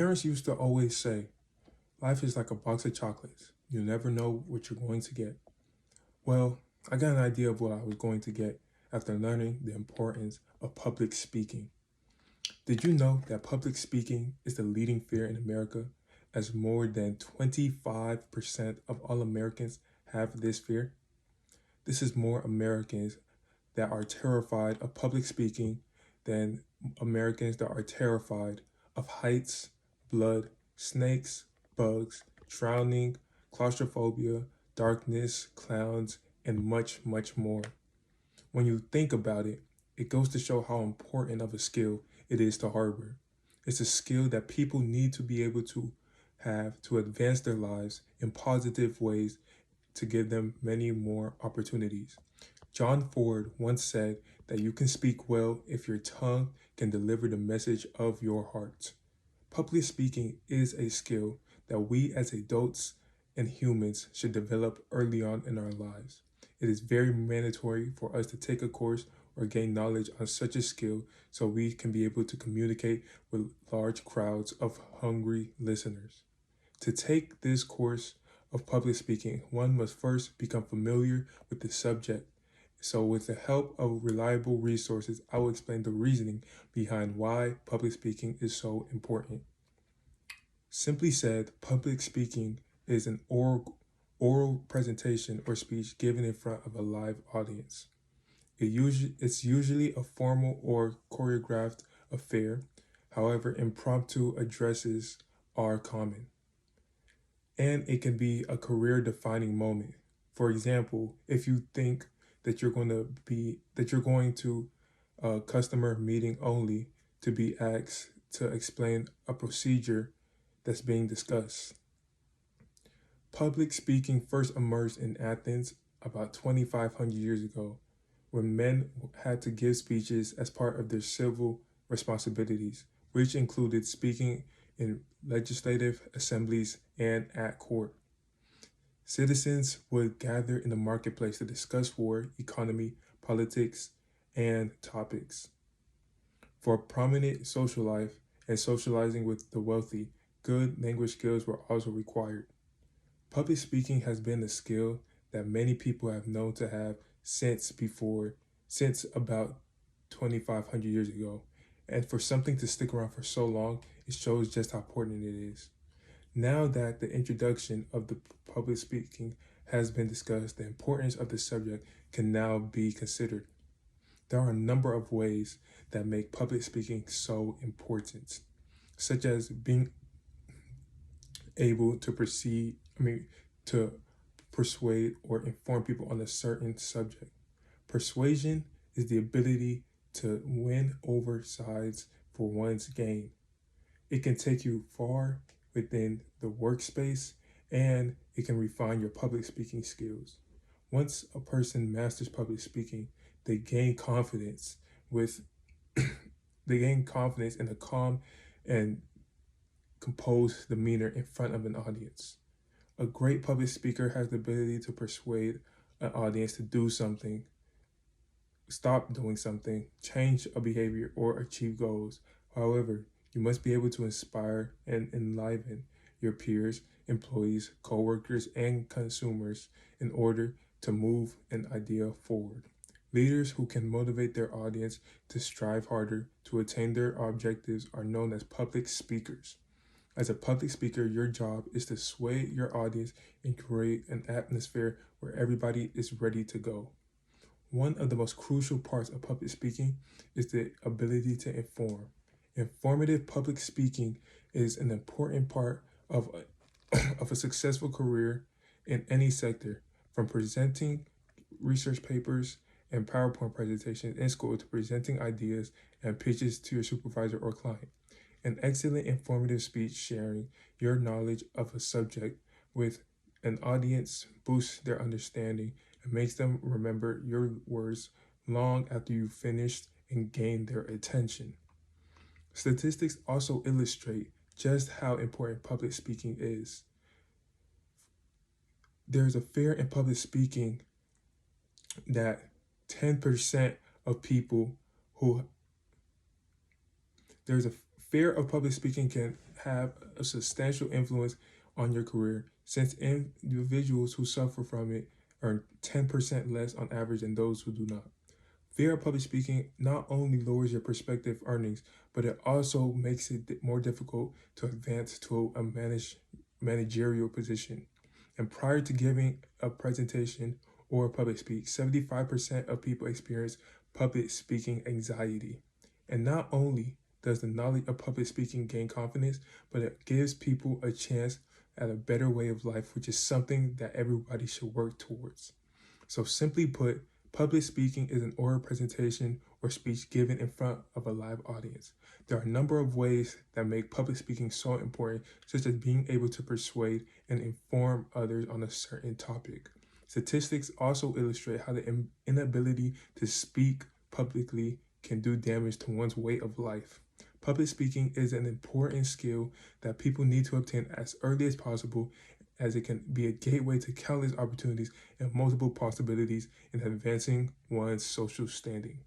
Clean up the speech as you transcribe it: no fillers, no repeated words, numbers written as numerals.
Parents used to always say, life is like a box of chocolates. You never know what you're going to get. Well, I got an idea of what I was going to get after learning the importance of public speaking. Did you know that public speaking is the leading fear in America, as more than 25% of all Americans have this fear? This is more Americans that are terrified of public speaking than Americans that are terrified of heights, blood, snakes, bugs, drowning, claustrophobia, darkness, clowns, and much, much more. When you think about it, it goes to show how important of a skill it is to harbor. It's a skill that people need to be able to have to advance their lives in positive ways to give them many more opportunities. John Ford once said that you can speak well if your tongue can deliver the message of your heart. Public speaking is a skill that we as adults and humans should develop early on in our lives. It is very mandatory for us to take a course or gain knowledge on such a skill so we can be able to communicate with large crowds of hungry listeners. To take this course of public speaking, one must first become familiar with the subject. So, with the help of reliable resources, I will explain the reasoning behind why public speaking is so important. Simply said, public speaking is an oral presentation or speech given in front of a live audience. It's usually a formal or choreographed affair. However, impromptu addresses are common, and it can be a career defining moment. For example, if you think that you're going to a customer meeting only to be asked to explain a procedure that's being discussed. Public speaking first emerged in Athens about 2,500 years ago, when men had to give speeches as part of their civil responsibilities, which included speaking in legislative assemblies and at court. Citizens would gather in the marketplace to discuss war, economy, politics, and topics. For prominent social life and socializing with the wealthy, good language skills were also required. Public speaking has been a skill that many people have known to have since about 2,500 years ago. And for something to stick around for so long, it shows just how important it is. Now that the introduction of the public speaking has been discussed, the importance of the subject can now be considered. There are a number of ways that make public speaking so important, such as being able to to persuade or inform people on a certain subject. Persuasion is the ability to win over sides for one's gain. It can take you far within the workspace, and it can refine your public speaking skills. Once a person masters public speaking, they gain confidence with they gain confidence in a calm and composed demeanor in front of an audience. A great public speaker has the ability to persuade an audience to do something, stop doing something, change a behavior, or achieve goals. However, you must be able to inspire and enliven your peers, employees, coworkers, and consumers in order to move an idea forward. Leaders who can motivate their audience to strive harder to attain their objectives are known as public speakers. As a public speaker, your job is to sway your audience and create an atmosphere where everybody is ready to go. One of the most crucial parts of public speaking is the ability to inform. Informative public speaking is an important part of of a successful career in any sector, from presenting research papers and PowerPoint presentations in school to presenting ideas and pitches to your supervisor or client. An excellent informative speech sharing your knowledge of a subject with an audience boosts their understanding and makes them remember your words long after you've finished and gained their attention. Statistics also illustrate just how important public speaking is. There's a fear in public speaking that 10% of people who there's a fear of public speaking can have a substantial influence on your career, since individuals who suffer from it earn 10% less on average than those who do not. Fear of public speaking not only lowers your prospective earnings, but it also makes it more difficult to advance to a managerial position. And prior to giving a presentation or a public speak, 75% of people experience public speaking anxiety. And not only does the knowledge of public speaking gain confidence, but it gives people a chance at a better way of life, which is something that everybody should work towards. So simply put, public speaking is an oral presentation or speech given in front of a live audience. There are a number of ways that make public speaking so important, such as being able to persuade and inform others on a certain topic. Statistics also illustrate how the inability to speak publicly can do damage to one's way of life. Public speaking is an important skill that people need to obtain as early as possible, as it can be a gateway to countless opportunities and multiple possibilities in advancing one's social standing.